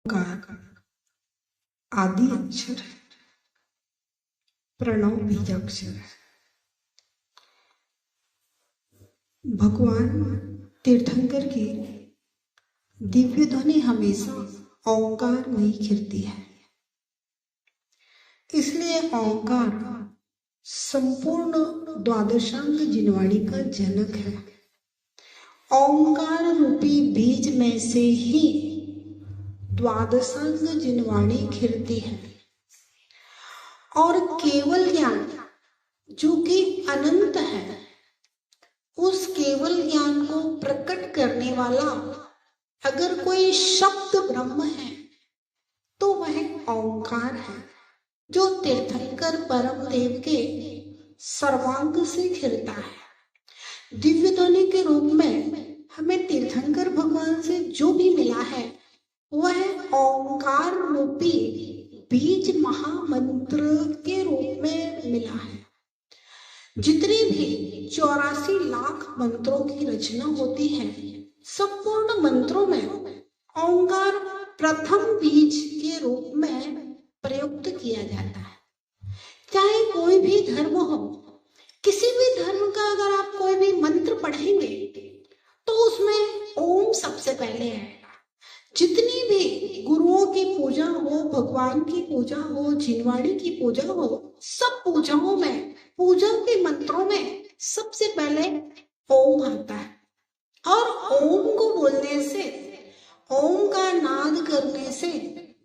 ओंकार आदि अक्षर है, प्रणव बीजाक्षर है। भगवान तीर्थंकर की दिव्य ध्वनि हमेशा ओंकार में ही खिलती है। इसलिए ओंकार संपूर्ण द्वादशांग जिनवाणी का जनक है। ओंकार रूपी बीज में से ही द्वादशांग जिनवाणी खिलती है और केवल ज्ञान जो कि अनंत है, उस केवल ज्ञान को प्रकट करने वाला अगर कोई शब्द ब्रह्म है तो वह ओंकार है, जो तीर्थंकर परम देव के सर्वांग से खिलता है। दिव्य ध्वनि के रूप में हमें तीर्थंकर भगवान से जो भी मिला है वह ओंकार रूपी बीज महामंत्र के रूप में मिला है। जितने भी 84 लाख मंत्रों की रचना होती है, संपूर्ण मंत्रों में ओंकार प्रथम बीज के रूप में प्रयुक्त किया जाता है। चाहे कोई भी धर्म हो, किसी भी धर्म का अगर आप कोई भी मंत्र पढ़ेंगे तो उसमें ओम सबसे पहले आएगा। जितनी भी गुरुओं की पूजा हो, भगवान की पूजा हो, जिनवाणी की पूजा हो, सब पूजाओं में, पूजा के मंत्रों में सबसे पहले ओम आता है। और ओम को बोलने से, ओम का नाद करने से,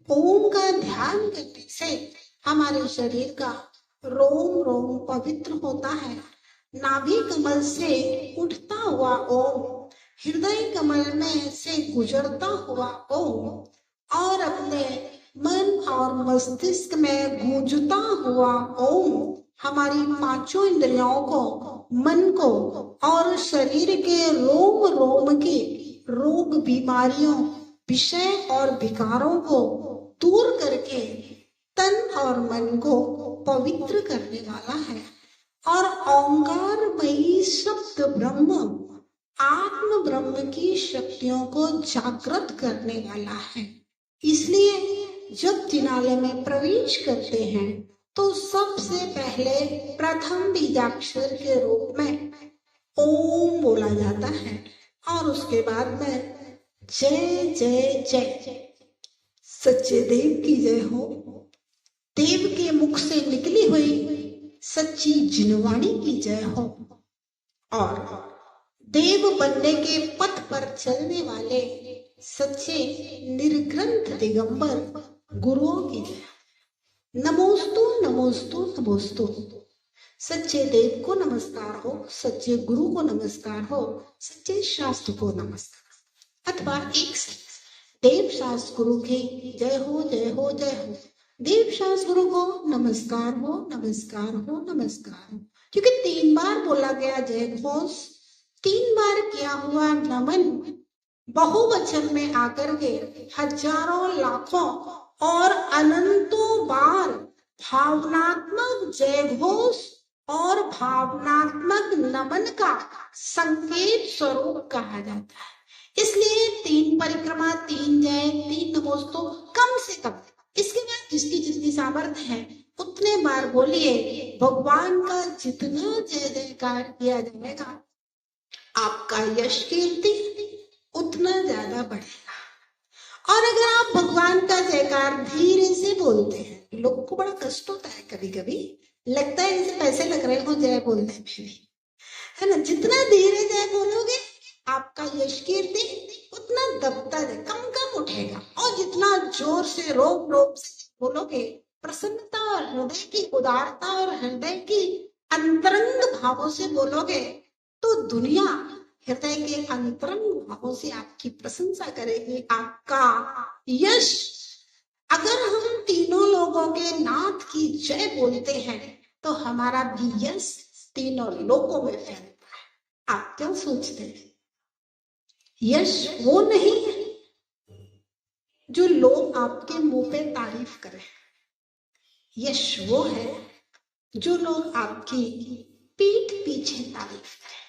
ओम का ध्यान करने से हमारे शरीर का रोम रोम पवित्र होता है। नाभि कमल से उठता हुआ ओम, हृदय कमल में से गुजरता हुआ ओम और अपने मन और मस्तिष्क में गूंजता हुआ ओम हमारी पांचों इंद्रियों को, मन को और शरीर के रोम रोम के रोग, बीमारियों, विषय और विकारों को दूर करके तन और मन को पवित्र करने वाला है। और ओंकारमयी शब्द ब्रह्म आत्म ब्रह्म की शक्तियों को जागृत करने वाला है। इसलिए जब जिनालय में प्रवेश करते हैं तो सबसे पहले प्रथम बीजाक्षर के रूप में ओम बोला जाता है और उसके बाद में जय जय जय, सच्चे देव की जय हो, देव के मुख से निकली हुई सच्ची जिनवाणी की जय हो और देव बनने के पथ पर चलने वाले सच्चे निर्ग्रंथ दिगंबर गुरुओं की जय। नमोस्तु नमोस्तु नमोस्तु। सच्चे देव को नमस्कार हो, सच्चे गुरु को नमस्कार हो, सच्चे शास्त्र को नमस्कार, अथवा एक देव शास्त्र गुरु की जय हो, जय हो, जय हो। देव शास्त्र गुरु को नमस्कार हो, नमस्कार हो, नमस्कार हो। क्योंकि 3 बार बोला गया जय घोष, 3 बार किया हुआ नमन बहुवचन में आकर के हजारों, लाखों और अनंतों बार भावनात्मक जय घोष और भावनात्मक नमन का संकेत स्वरूप कहा जाता है। इसलिए 3 परिक्रमा, 3 जय, 3 नमोस्तु कम से कम। इसके बाद जिसकी जितनी सामर्थ्य है उतने बार बोलिए। भगवान का जितना जय जयकार किया जाएगा, आपका यश कीर्ति उतना ज्यादा बढ़ेगा। और अगर आप भगवान का जयकार धीरे से बोलते हैं, लोगों को बड़ा कष्ट होता है, कभी कभी लगता है जैसे पैसे लग रहे हो जय बोलने में भी, है ना। जितना धीरे जय बोलोगे आपका यश कीर्ति उतना दबता है, कम कम उठेगा। और जितना जोर से रोम रोम से बोलोगे, प्रसन्नता और हृदय की उदारता और हृदय की अंतरंग भावों से बोलोगे, तो दुनिया हृदय के अंतरंग भावों से आपकी प्रशंसा करेगी, आपका यश। अगर हम तीनों लोगों के नाथ की जय बोलते हैं तो हमारा भी यश तीनों लोगों में फैलता है। आप क्या सोचते हैं? यश वो नहीं है जो लोग आपके मुंह पे तारीफ करें, यश वो है जो लोग आपकी पीठ पीछे तारीफ करें।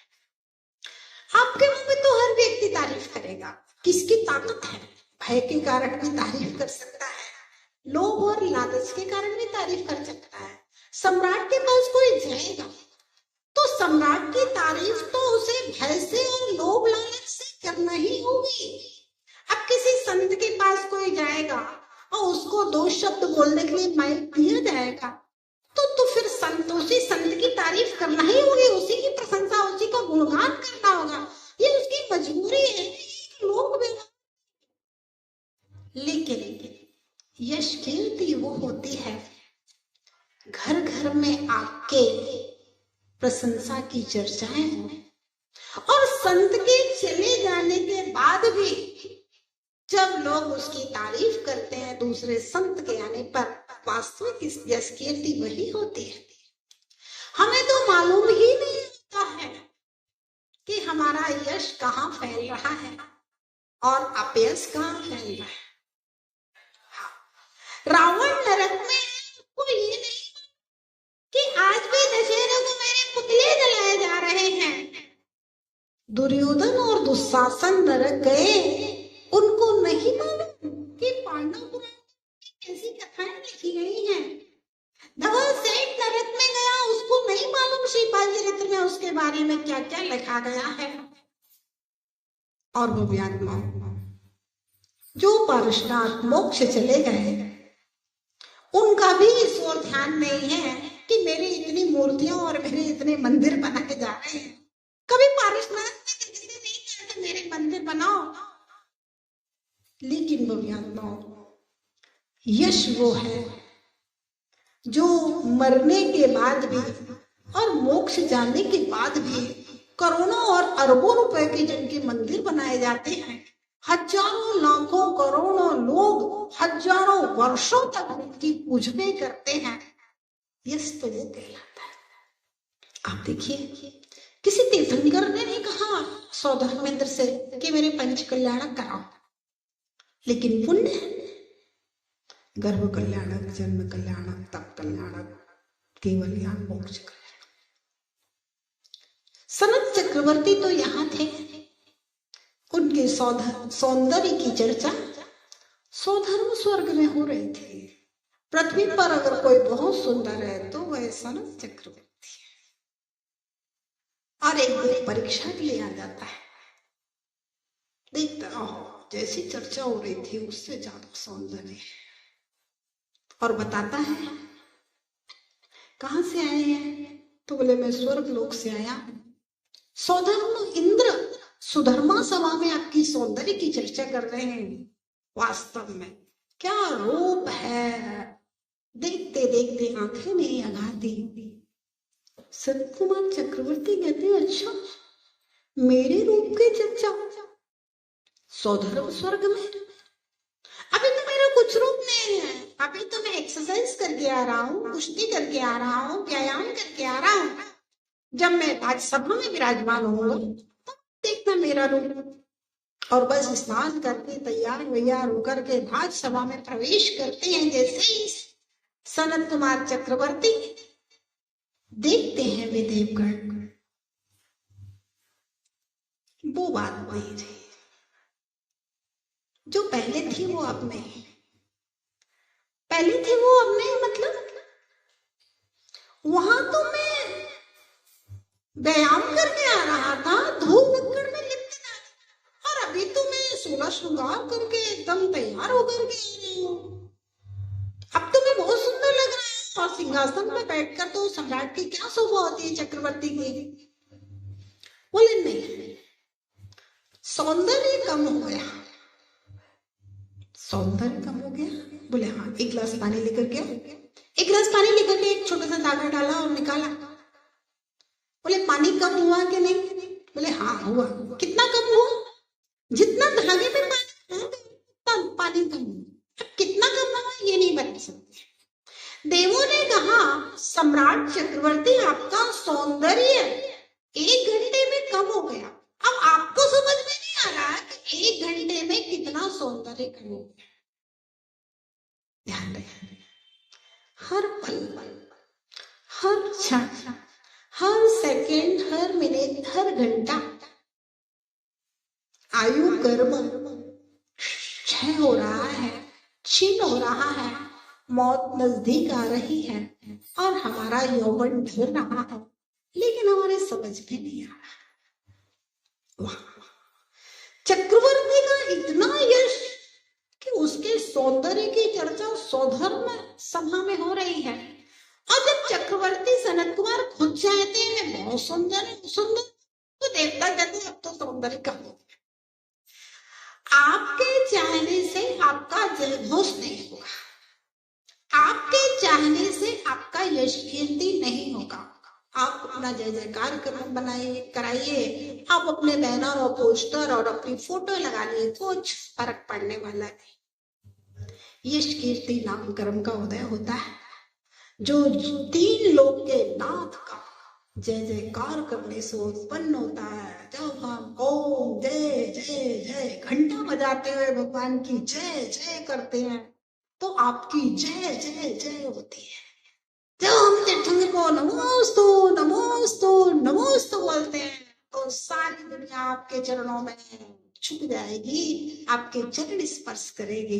आपके मुंह पे तो हर व्यक्ति तारीफ करेगा, किसकी ताकत है, भय के कारण भी तारीफ कर सकता है, लोभ और लालच के कारण भी तारीफ कर सकता है। सम्राट के पास कोई जाएगा तो सम्राट की तारीफ तो उसे भय से और लोभ लालच से करना ही होगी। अब किसी संत के पास कोई जाएगा और उसको दो शब्द बोलने के लिए माइक दिया जाएगा तो फिर उसी संत की तारीफ करना ही होगी, उसी की प्रशंसा, उसी का गुणगान करना होगा। ये उसकी मजबूरी है, लोग व्यवहार। लेकिन यश कीर्ति वो होती है घर घर में आके प्रशंसा की चर्चाएं हो, और संत के चले जाने के बाद भी जब लोग उसकी तारीफ करते हैं दूसरे संत के आने पर, वास्तविक इस यश कीर्ति वही होती है। हमें तो मालूम ही नहीं होता है कि हमारा यश कहाँ फैल रहा है और अपयश कहाँ फैल रहा है। रावण नरक में को ये नहीं कि आज भी दशहरे को मेरे पुतले जलाए जा रहे हैं। दुर्योधन और दुशासन नरक गए, उनको नहीं मालूम कि पांडव पुराण में ऐसी कथाएं लिखी गई हैं। धवल सेठ नरक में गया, उसको नहीं मालूम श्रीपाल चरित्र में उसके बारे में क्या क्या लिखा गया है। और वो व्यात्मा जो पार्षद मोक्ष चले गए, उनका भी इस ओर ध्यान नहीं है कि मेरी इतनी मूर्तियां और मेरे इतने मंदिर बनाए जा रहे हैं। कभी पारसनाथ ने किसी से नहीं कहा कि मेरे मंदिर बनाओ। लेकिन वो व्यात्मा यश वो है जो मरने के बाद भी और मोक्ष जाने के बाद भी करोड़ों और अरबों रुपए के जिनके मंदिर बनाए जाते हैं, हजारों लाखों करोड़ों लोग हजारों वर्षों तक उनकी पूजने करते हैं, यश तो वो कहलाता है। आप देखिए, किसी तीर्थंकर ने नहीं कहा सौधर्मेंद्र से कि मेरे पंच कल्याणक कराओ, लेकिन पुण्य गर्भ कल्याणक, जन्म कल्याणक, तप कल्याणक, केवल ज्ञान मोक्ष कल्याणक। सनत चक्रवर्ती तो यहाँ थे, उनके सौंदर्य की चर्चा सौधर्म स्वर्ग में हो रही थी। पृथ्वी पर अगर कोई बहुत सुंदर है तो वह सनत चक्रवर्ती है। और एक दिन परीक्षा के लिए आ जाता है, देखता जैसी चर्चा हो रही थी उससे ज्यादा सौंदर्य है, और बताता है कहां से आए हैं, तो बोले मैं स्वर्ग लोक से आया। सौधर्म इंद्र सुधर्मा सभा में आपकी सौंदर्य की चर्चा कर रहे हैं। वास्तव में क्या रूप है, देखते देखते आंखें नहीं अगाती। सनत कुमार चक्रवर्ती कहते हैं, अच्छा मेरे रूप की चर्चा सौधर्म स्वर्ग में? अभी तो मेरा कुछ रूप नहीं है, अभी तो मैं एक्सरसाइज करके आ रहा हूँ, कुश्ती करके आ रहा हूँ, व्यायाम करके आ रहा हूँ। जब मैं राजसभा में विराजमान होऊंगा तब देखना मेरा रूप। और बस स्नान करके तैयार वैयार होकर के राजसभा में प्रवेश करते हैं जैसे ही सनत कुमार चक्रवर्ती, देखते हैं वे देवगण, वो बात नहीं रही जो पहले थी वो अब नहीं। पहले थी वो अब नहीं, मतलब वहां तो मैं व्यायाम करके आ रहा था, धूल लक्कड़ में लिपट था, और अभी तो मैं 16 श्रृंगार करके एकदम तैयार होकर के आ रही हूँ। अब तो मैं बहुत सुंदर लग रहा है, और सिंहासन में बैठकर तो सम्राट की क्या शोभा होती है चक्रवर्ती की। बोले नहीं, सौंदर्य कम हो गया। सौंदर्य कम हो गया? बोले हाँ। एक गिलास पानी लेकर के, एक गिलास पानी लेकर के एक छोटा सा धागा डाला और निकाला। बोले पानी कम हुआ कि नहीं? बोले हाँ हुआ। कितना कम हुआ? जितना धागे में पानी कम हुआ। कितना कम हुआ ये नहीं बता सकते। देवों ने कहा सम्राट चक्रवर्ती आपका सौंदर्य 1 घंटे में कम हो गया। अब आपको समझ में नहीं आ रहा कि 1 घंटे में कितना सौंदर्य कम हो गया। ध्यान रखें, हर पल, हर क्षण, हर सेकंड, हर मिनट, हर घंटा आयु कर्म क्षय हो रहा है, क्षीण हो रहा है, मौत नजदीक आ रही है और हमारा यौवन ढल रहा है, लेकिन हमारे समझ में नहीं आ रहा। चक्रवर्ती का इतना यश कि उसके सौंदर्य की चर्चा सौधर्म सभा में हो रही है, और जब चक्रवर्ती सनत कुमार खुद चाहते हैं बहुत सुंदर है, सुंदर, तो देवता कहते अब तो सौंदर्य कम हो गया। आपके चाहने से आपका जयघोष नहीं होगा, आपके चाहने से आपका यश कीर्ति नहीं होगा। आप अपना जय जयकार बनाइए, कराइए, आप अपने बैनर और पोस्टर और अपनी फोटो लगा लिए, कुछ फर्क पड़ने वाला नहीं। यश कीर्ति नाम कर्म का उदय होता है, जो 3 लोक के नाथ का जय जयकार करने से उत्पन्न होता है। जब हम ओम जय जय जय घंटा बजाते हुए भगवान की जय जय करते हैं तो आपकी जय जय जय होती है। जब हम तीर्थंकर को नमोस्तु नमोस्तु नमोस्तु बोलते हैं तो सारी दुनिया आपके चरणों में छुप जाएगी, आपके चरण स्पर्श करेगी।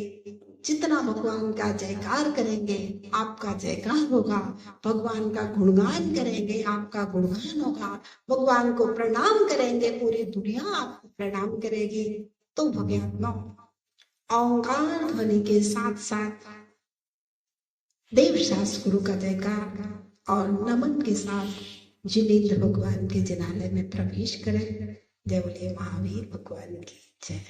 जितना भगवान का जयकार करेंगे आपका जयकार होगा, भगवान का गुणगान करेंगे आपका गुणगान होगा, भगवान को प्रणाम करेंगे पूरी दुनिया आपको प्रणाम करेगी। तो भगवान ओंकार ध्वनि के साथ साथ देव शास्त्र गुरु का जयकार और नमन के साथ जिनेंद्र भगवान के जिनालय में प्रवेश करें। जय बोले महावीर भगवान की जय।